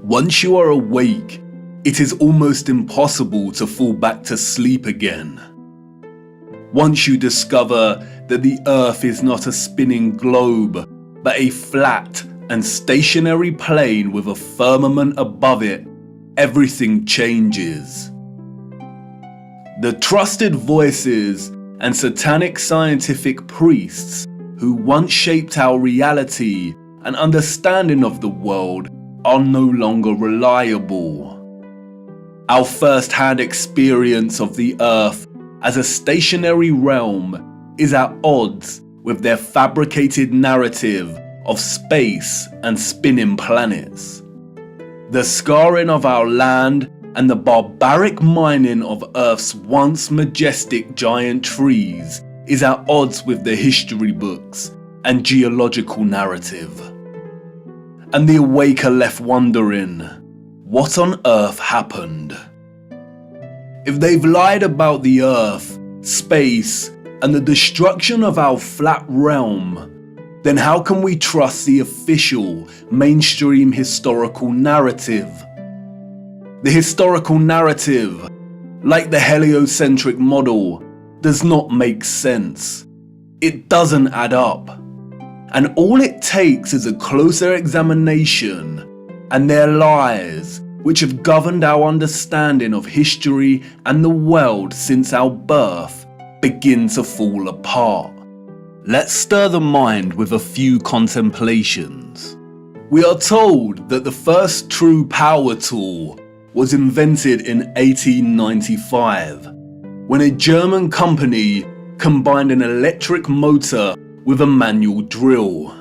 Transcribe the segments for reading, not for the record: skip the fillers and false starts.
Once you are awake, it is almost impossible to fall back to sleep again. Once you discover that the Earth is not a spinning globe, but a flat and stationary plane with a firmament above it, everything changes. The trusted voices and satanic scientific priests who once shaped our reality and understanding of the world are no longer reliable. Our first-hand experience of the Earth as a stationary realm is at odds with their fabricated narrative of space and spinning planets. The scarring of our land and the barbaric mining of Earth's once majestic giant trees is at odds with the history books and geological narrative. And the awake are left wondering, what on earth happened? If they've lied about the Earth, space, and the destruction of our flat realm, then how can we trust the official, mainstream historical narrative? The historical narrative, like the heliocentric model, does not make sense. It doesn't add up. And all it takes is a closer examination, and their lies, which have governed our understanding of history and the world since our birth, begin to fall apart. Let's stir the mind with a few contemplations. We are told that the first true power tool was invented in 1895, when a German company combined an electric motor with a manual drill.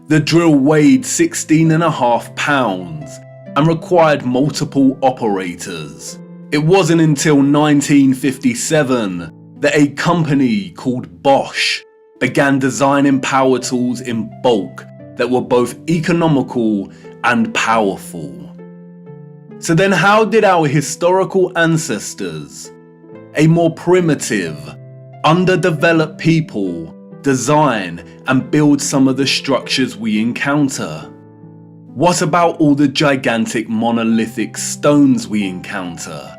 The drill weighed 16.5 pounds and required multiple operators. It wasn't until 1957 that a company called Bosch began designing power tools in bulk that were both economical and powerful. So then how did our historical ancestors, a more primitive, underdeveloped people, design and build some of the structures we encounter? What about all the gigantic monolithic stones we encounter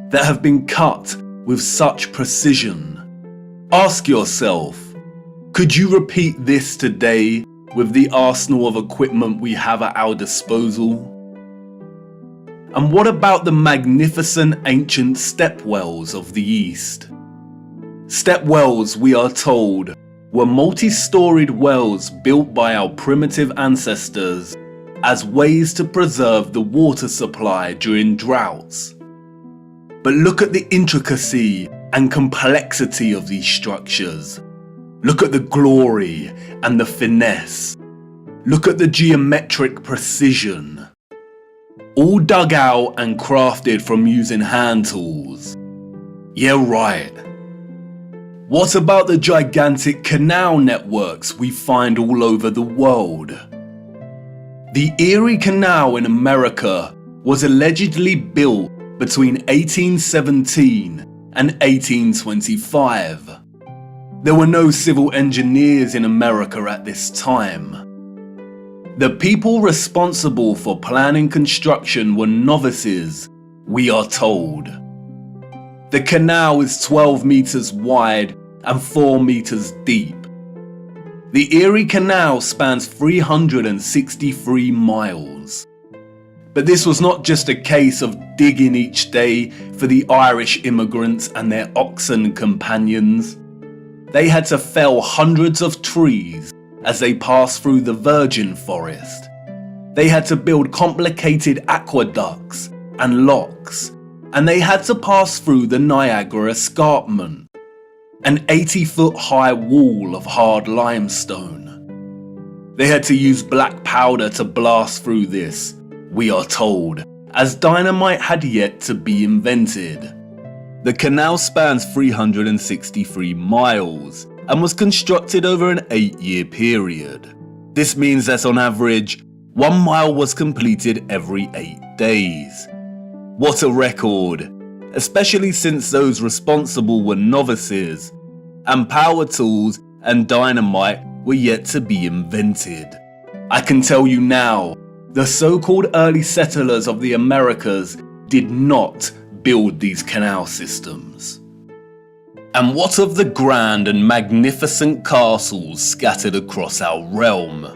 that have been cut with such precision? Ask yourself, could you repeat this today with the arsenal of equipment we have at our disposal? And what about the magnificent ancient stepwells of the East? Stepwells, we are told, were multi-storied wells built by our primitive ancestors as ways to preserve the water supply during droughts. But look at the intricacy and complexity of these structures. Look at the glory and the finesse. Look at the geometric precision. All dug out and crafted from using hand tools. Yeah, right. What about the gigantic canal networks we find all over the world? The Erie Canal in America was allegedly built between 1817 and 1825. There were no civil engineers in America at this time. The people responsible for planning construction were novices, we are told. The canal is 12 meters wide and 4 meters deep. The Erie Canal spans 363 miles. But this was not just a case of digging each day for the Irish immigrants and their oxen companions. They had to fell hundreds of trees as they passed through the virgin forest. They had to build complicated aqueducts and locks, and they had to pass through the Niagara Escarpment, an 80-foot high wall of hard limestone. They had to use black powder to blast through this, we are told, as dynamite had yet to be invented. The canal spans 363 miles and was constructed over an 8-year period. This means that on average, 1 mile was completed every 8 days. What a record, especially since those responsible were novices, and power tools and dynamite were yet to be invented. I can tell you now, The so-called early settlers of the Americas did not build these canal systems. And what of the grand and magnificent castles scattered across our realm?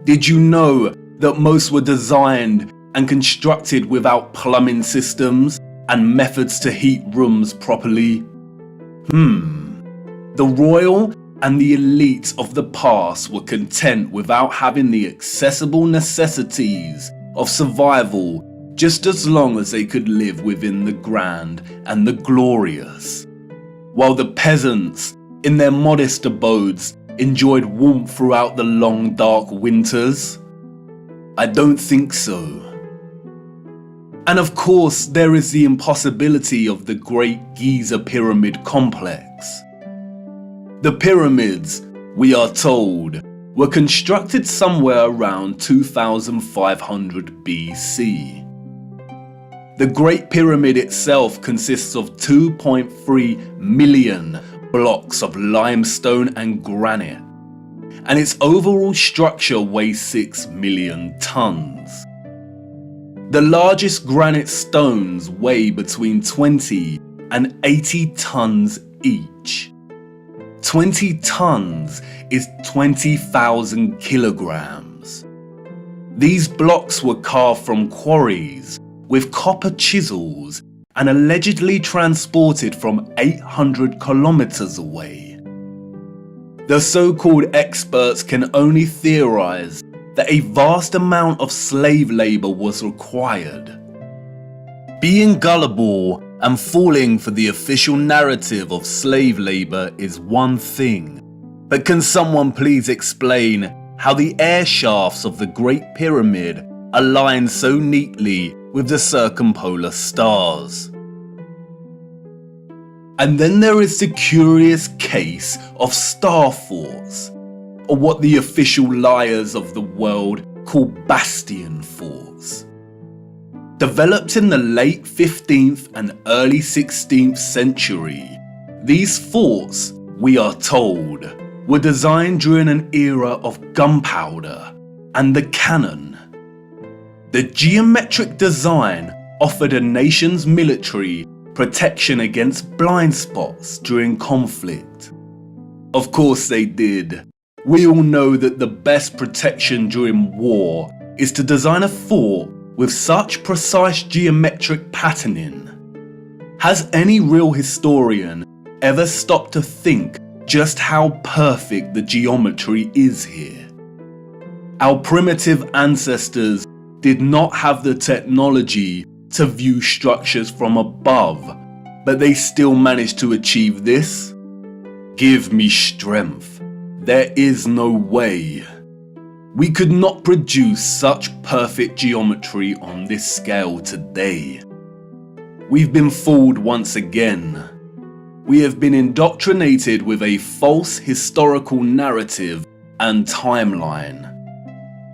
Did you know that most were designed and constructed without plumbing systems and methods to heat rooms properly? The royal and the elites of the past were content without having the accessible necessities of survival, just as long as they could live within the grand and the glorious, while the peasants, in their modest abodes, enjoyed warmth throughout the long dark winters? I don't think so. And of course, there is the impossibility of the Great Giza Pyramid Complex. The pyramids, we are told, were constructed somewhere around 2500 BC. The Great Pyramid itself consists of 2.3 million blocks of limestone and granite, and its overall structure weighs 6 million tons. The largest granite stones weigh between 20 and 80 tons each. 20 tons is 20,000 kilograms. These blocks were carved from quarries with copper chisels and allegedly transported from 800 kilometers away. The so-called experts can only theorize that a vast amount of slave labor was required. Being gullible and falling for the official narrative of slave labor is one thing, but can someone please explain how the air shafts of the Great Pyramid align so neatly with the circumpolar stars? And then there is the curious case of star forts, or what the official liars of the world call bastion forts. Developed in the late 15th and early 16th century, these forts, we are told, were designed during an era of gunpowder and the cannon. The geometric design offered a nation's military protection against blind spots during conflict. Of course they did. We all know that the best protection during war is to design a fort with such precise geometric patterning. Has any real historian ever stopped to think just how perfect the geometry is here? Our primitive ancestors did not have the technology to view structures from above, but they still managed to achieve this? Give me strength. There is no way. We could not produce such perfect geometry on this scale today. We've been fooled once again. We have been indoctrinated with a false historical narrative and timeline.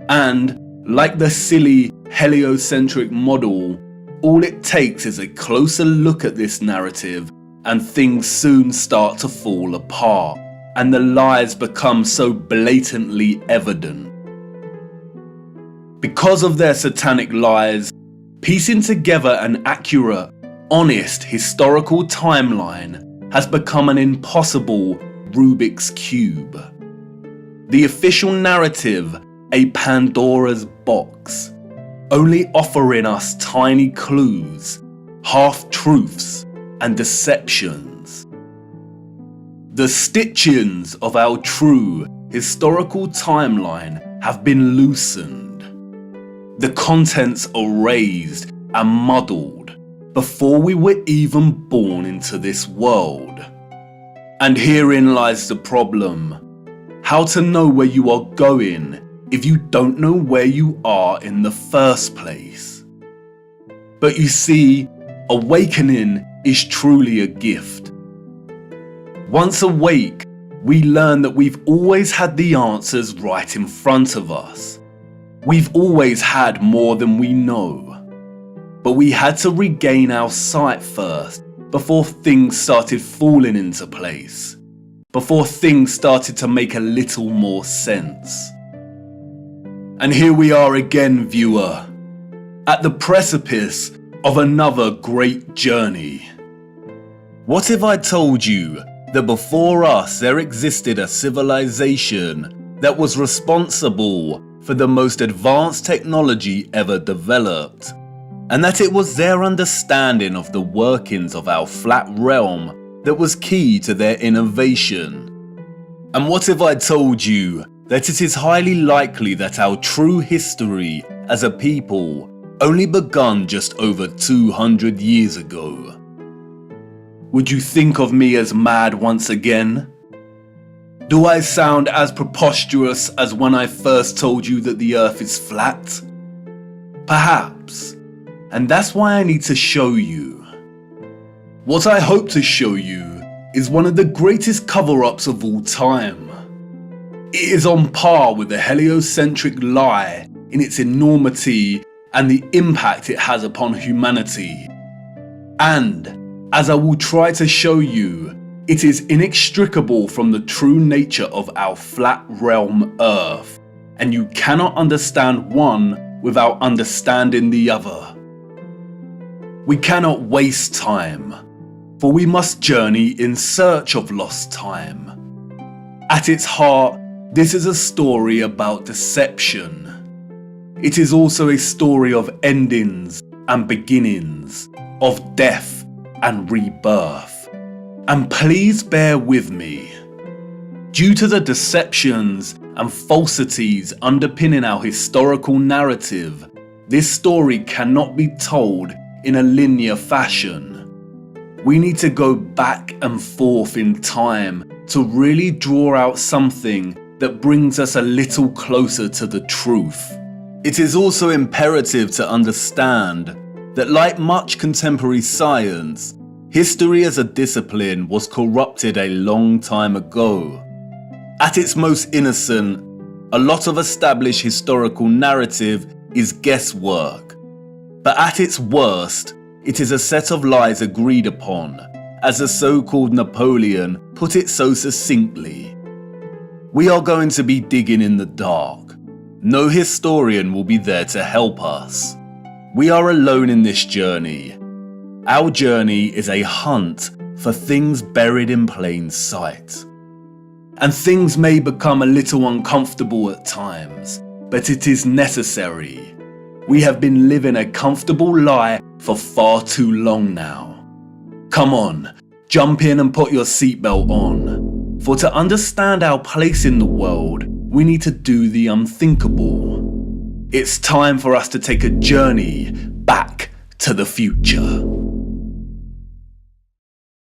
And, like the silly heliocentric model, all it takes is a closer look at this narrative and things soon start to fall apart, and the lies become so blatantly evident. Because of their satanic lies, piecing together an accurate, honest historical timeline has become an impossible Rubik's Cube. The official narrative, a Pandora's box, only offering us tiny clues, half-truths, and deceptions. The stitchings of our true historical timeline have been loosened. The contents erased and muddled before we were even born into this world. And herein lies the problem. How to know where you are going if you don't know where you are in the first place? But you see, awakening is truly a gift. Once awake, we learn that we've always had the answers right in front of us. We've always had more than we know. But we had to regain our sight first before things started falling into place. Before things started to make a little more sense. And here we are again, viewer, at the precipice of another great journey. What if I told you that before us there existed a civilization that was responsible for the most advanced technology ever developed, and that it was their understanding of the workings of our flat realm that was key to their innovation? And what if I told you that it is highly likely that our true history as a people only begun just over 200 years ago? Would you think of me as mad once again? Do I sound as preposterous as when I first told you that the earth is flat? Perhaps, and that's why I need to show you. What I hope to show you is one of the greatest cover-ups of all time. It is on par with the heliocentric lie in its enormity and the impact it has upon humanity. And, as I will try to show you, it is inextricable from the true nature of our flat realm Earth, and you cannot understand one without understanding the other. We cannot waste time, for we must journey in search of lost time. At its heart, this is a story about deception. It is also a story of endings and beginnings, of death and rebirth. And please bear with me. Due to the deceptions and falsities underpinning our historical narrative, this story cannot be told in a linear fashion. We need to go back and forth in time to really draw out something that brings us a little closer to the truth. It is also imperative to understand that, like much contemporary science, history as a discipline was corrupted a long time ago. At its most innocent, a lot of established historical narrative is guesswork. But at its worst, it is a set of lies agreed upon, as the so-called Napoleon put it so succinctly. We are going to be digging in the dark. No historian will be there to help us. We are alone in this journey. Our journey is a hunt for things buried in plain sight. And things may become a little uncomfortable at times, but it is necessary. We have been living a comfortable lie for far too long now. Come on, jump in and put your seatbelt on. For to understand our place in the world, we need to do the unthinkable. It's time for us to take a journey back to the future.